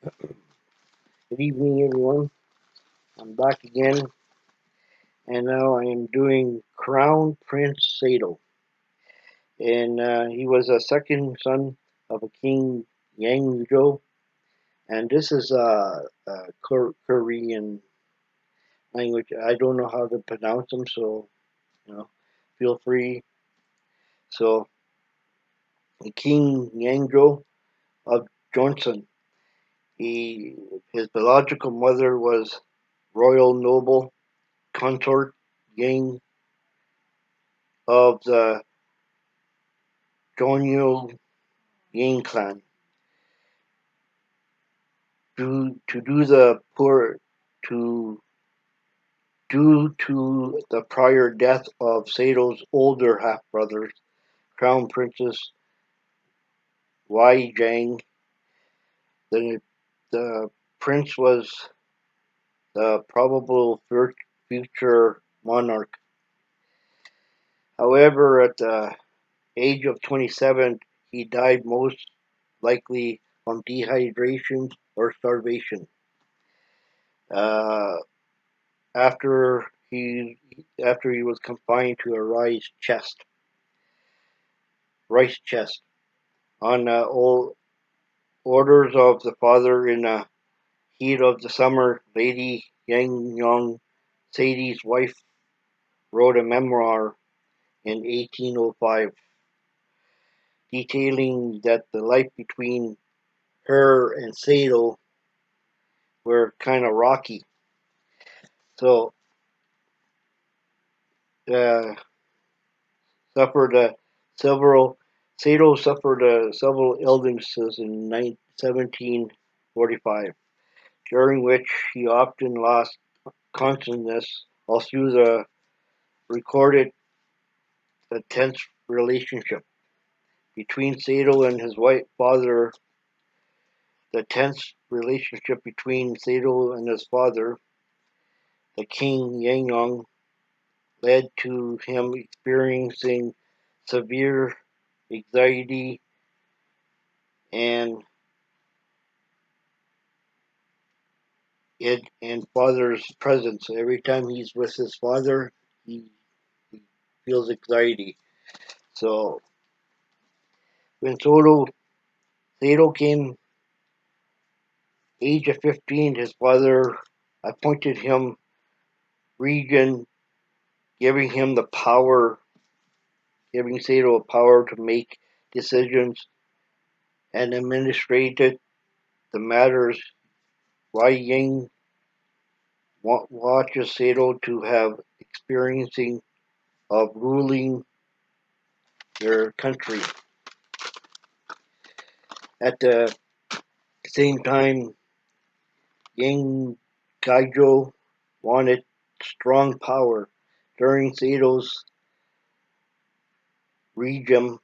Good evening, everyone. I'm back again, and now I am doing Crown Prince Sado. And he was a second son of a king, Yangzhou. And this is Korean language. I don't know how to pronounce them, so you know, feel free. So, King Yangzhou of Johnson. He, his biological mother was royal noble consort Yang of the Jonyo Yang clan. To do the poor to Due to the prior death of Sado's older half-brothers, Crown Princess Wai Jang, the, the prince was the probable future monarch. However, at the age of 27, he died most likely from dehydration or starvation. Uh, after he after he was confined to a rice chest on old orders of the father in the heat of the summer. Lady Yang Yong, Sadie's wife, wrote a memoir in 1805 detailing that the life between her and Sado were kind of rocky. So uh, suffered several Sado suffered several illnesses in 1745, during which he often lost consciousness all through the recorded the tense relationship between Sado and his white father. The tense relationship between Sado and his father, the king Yangyong, led to him experiencing severe anxiety and father's presence. Every time he's with his father, he feels anxiety. So when Sado came age of 15, his father appointed him regent, giving him the power, giving Sado power to make decisions and administrate the matters. Wai Ying watches Sado to have experiencing of ruling their country. At the same time, Yang Kaijo wanted strong power. During Sado's regime,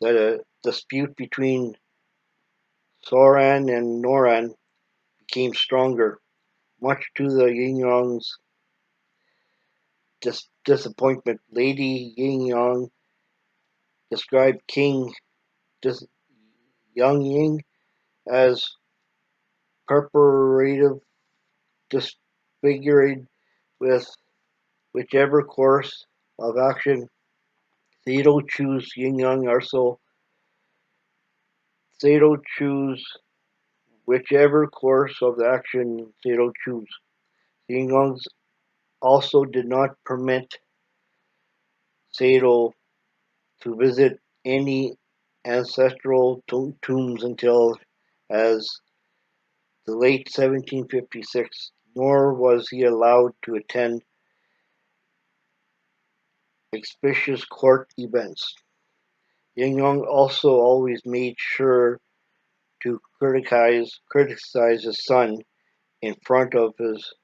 the dispute between Soran and Noran became stronger, much to the Yingyong's disappointment. Lady Yingyong described King Yongying as preparative, disfigured with whichever course of action Sado choose. Yingyong also Sado choose whichever course of action Sado choose. Yingyong also did not permit Sado to visit any ancestral tombs until as the late 1756, nor was he allowed to attend auspicious court events. Yingyong also always made sure to criticize his son in front of his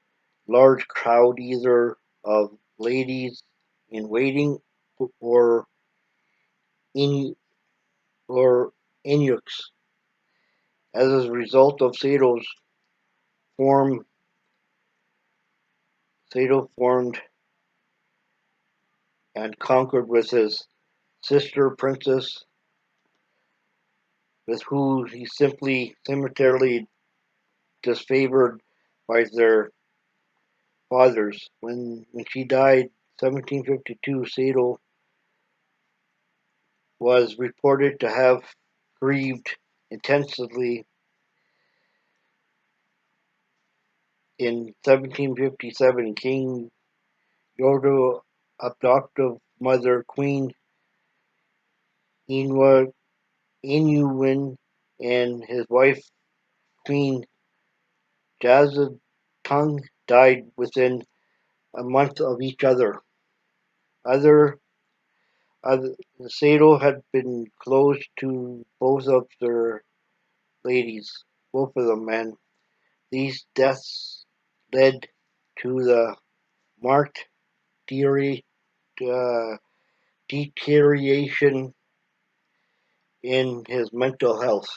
large crowd, either of ladies in waiting or in or eunuchs. As a result of form, Sado formed and conquered with his sister princess, with who he similarly disfavored by their fathers. When she died, 1752, Sado was reported to have grieved intensely. In 1757, King Yodo's adoptive mother, Queen Inwa Inuwin, and his wife, Queen Jazattung, died within a month of each other. Other, other Sado had been close to both of their ladies, both of them, and these deaths led to the marked uh, deterioration in his mental health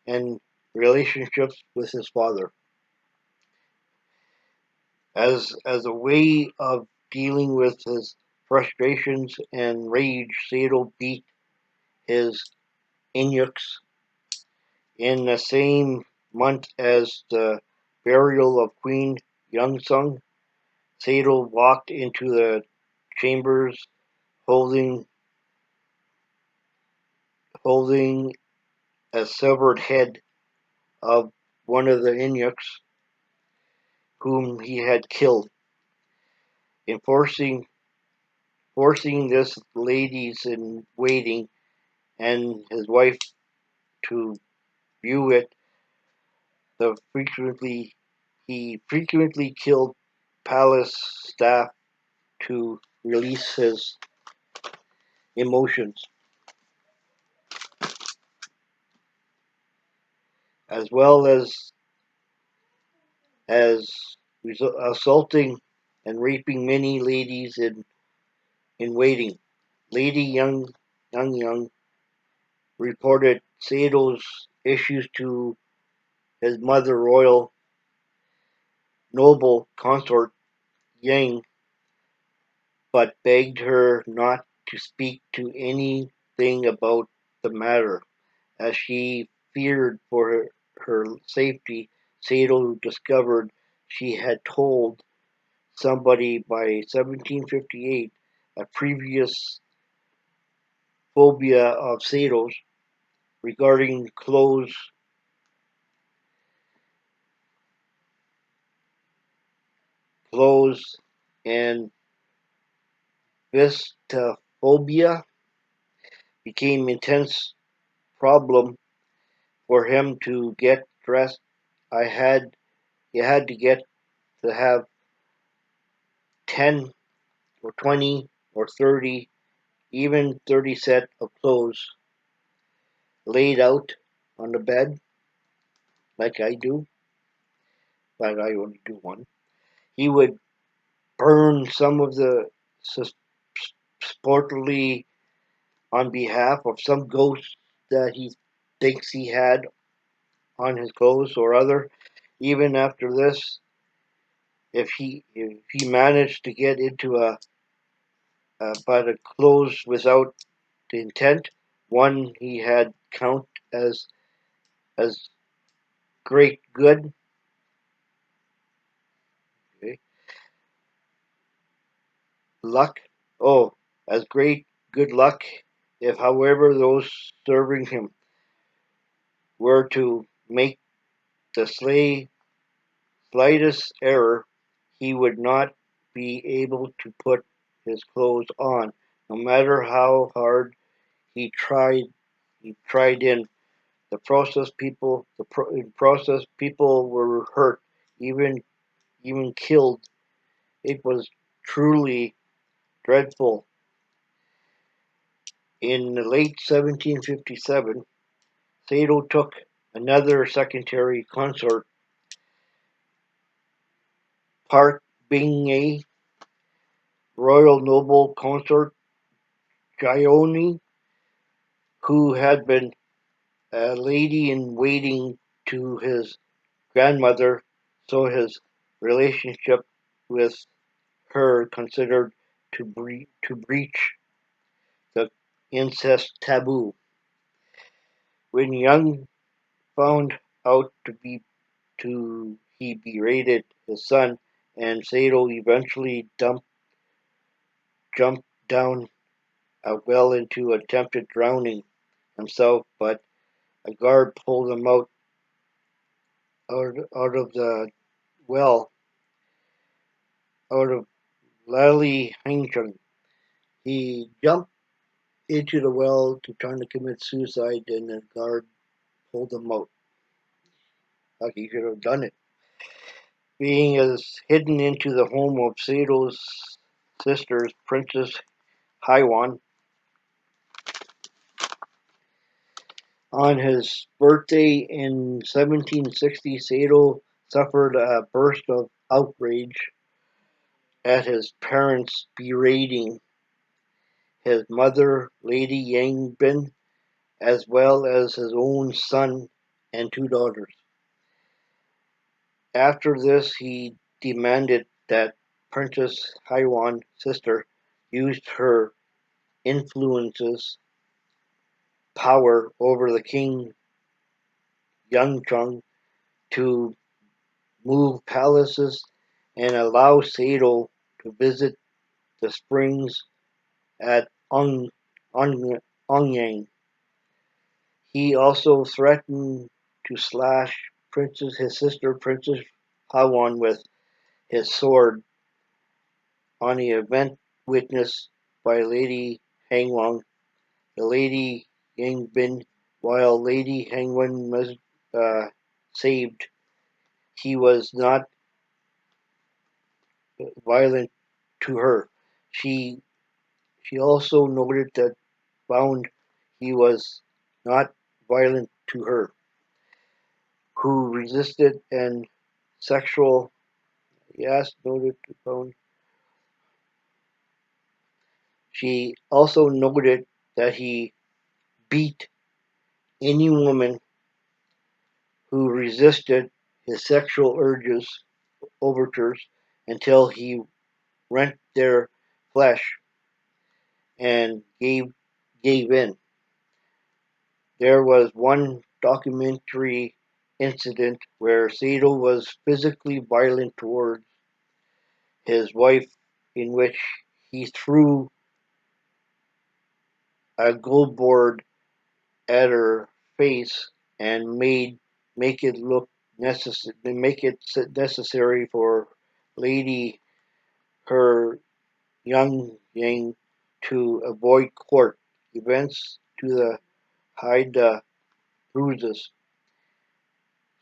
and relationships with his father. As a way of dealing with his frustrations and rage, Sado beat his eunuchs. In the same month as the burial of Queen Youngsung, Sado walked into the chambers holding holding a severed head of one of the eunuchs whom he had killed, enforcing forcing this ladies in waiting and his wife to view it. The frequently He frequently killed palace staff to release his emotions, as well as assaulting and raping many ladies in waiting. Lady Young reported Sado's issues to his mother, royal noble consort Yang, but begged her not to speak to anything about the matter, as she feared for her safety. Sado discovered she had told somebody by 1758 a previous phobia of Sado's regarding clothes and vistaphobia became intense problem for him to get dressed. I had You had to get to have 10 or 20 or 30, even 30 set of clothes laid out on the bed like I do, but I only do one. He would burn some of the supposedly on behalf of some ghost that he thinks he had on his clothes or other. Even after this, if he managed to get into a clothes without the intent, one he had count as great good, okay, luck. Oh, as great good luck, if however those serving him were to make the slightest error, he would not be able to put his clothes on, no matter how hard he tried. He tried in in process people were hurt, even killed. It was truly dreadful. In the late 1757, Sado took another secondary consort, Park Bing royal noble consort Gioni, who had been a lady in waiting to his grandmother, so his relationship with her considered to breach the incest taboo. When Young found out to be he berated his son, and Sado eventually jumped down a well into attempted drowning himself, but a guard pulled him out of the well, out of Lali Hangchung. He jumped into the well to try to commit suicide, and the guard pulled him out. Like he could have done it. Being as hidden into the home of Sado's sisters, Princess Haiwan. On his birthday in 1760, Sado suffered a burst of outrage at his parents berating his mother, Lady Yangbin, as well as his own son and two daughters. After this, he demanded that Princess Haiwan's sister used her influences power over the king Yangcheng to move palaces and allow Sado to visit the springs at Ongyang. He also threatened to slash his sister Princess Hawan with his sword on the event witnessed by Lady Hangwang, the Lady Yangbin, while Lady Hangwen was saved. He was not violent to her. She she also noted that found he was not violent to her, who resisted and sexual. Yes, noted found. She also noted that he beat any woman who resisted his sexual overtures until he rent their flesh and gave in. There was one documentary incident where Sado was physically violent towards his wife, in which he threw a gold board at her face and make it look necessary for Lady her young Yang to avoid court events to hide the bruises.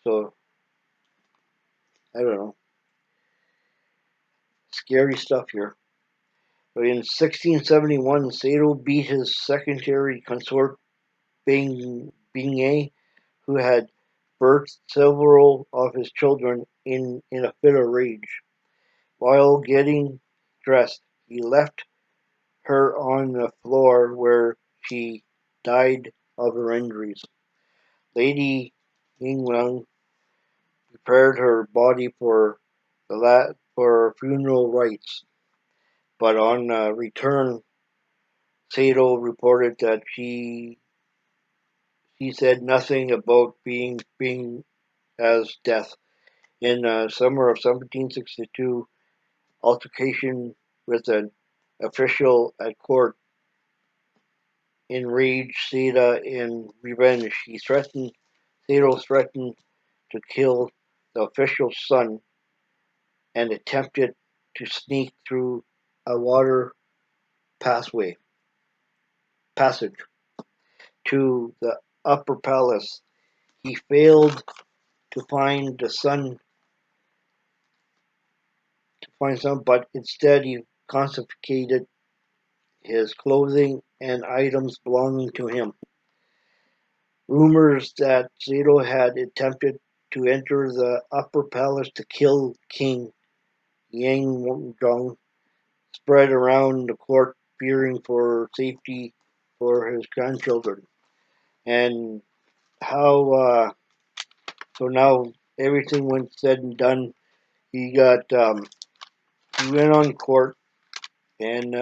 So I don't know, scary stuff here. But in 1671, Sado beat his secondary consort Bingye, who had birthed several of his children in a fit of rage. While getting dressed, he left her on the floor where she died of her injuries. Lady Yingling prepared her body for funeral rites, but on return, Sado reported that she said nothing about being as death. In summer of 1762, altercation with an official at court enraged Sada in revenge. Sado threatened to kill the official's son and attempted to sneak through a water passage to the upper palace. He failed to find some, but instead he confiscated his clothing and items belonging to him. Rumors that Sado had attempted to enter the upper palace to kill King Yanggong spread around the court, fearing for safety for his grandchildren. And how so now everything went said and done. He got he went on court and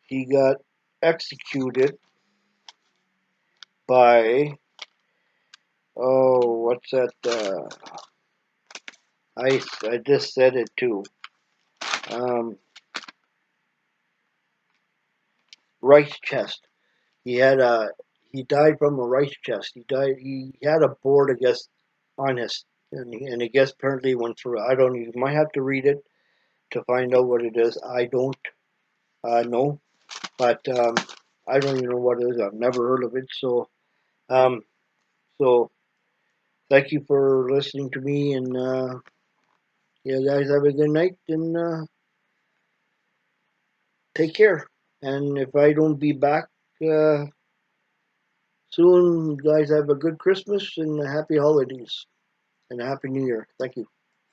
he got executed by what's that? I just said it too. Um, rice chest. He had a he died from a rice chest. He died. He had a board, I guess, on his and I guess apparently went through. I don't. You might have to read it to find out what it is. I don't know, but I don't even know what it is. I've never heard of it. Um, so thank you for listening to me, and you guys have a good night and take care. And if I don't be back uh, soon, you guys have a good Christmas and a happy holidays and a happy New Year. Thank you.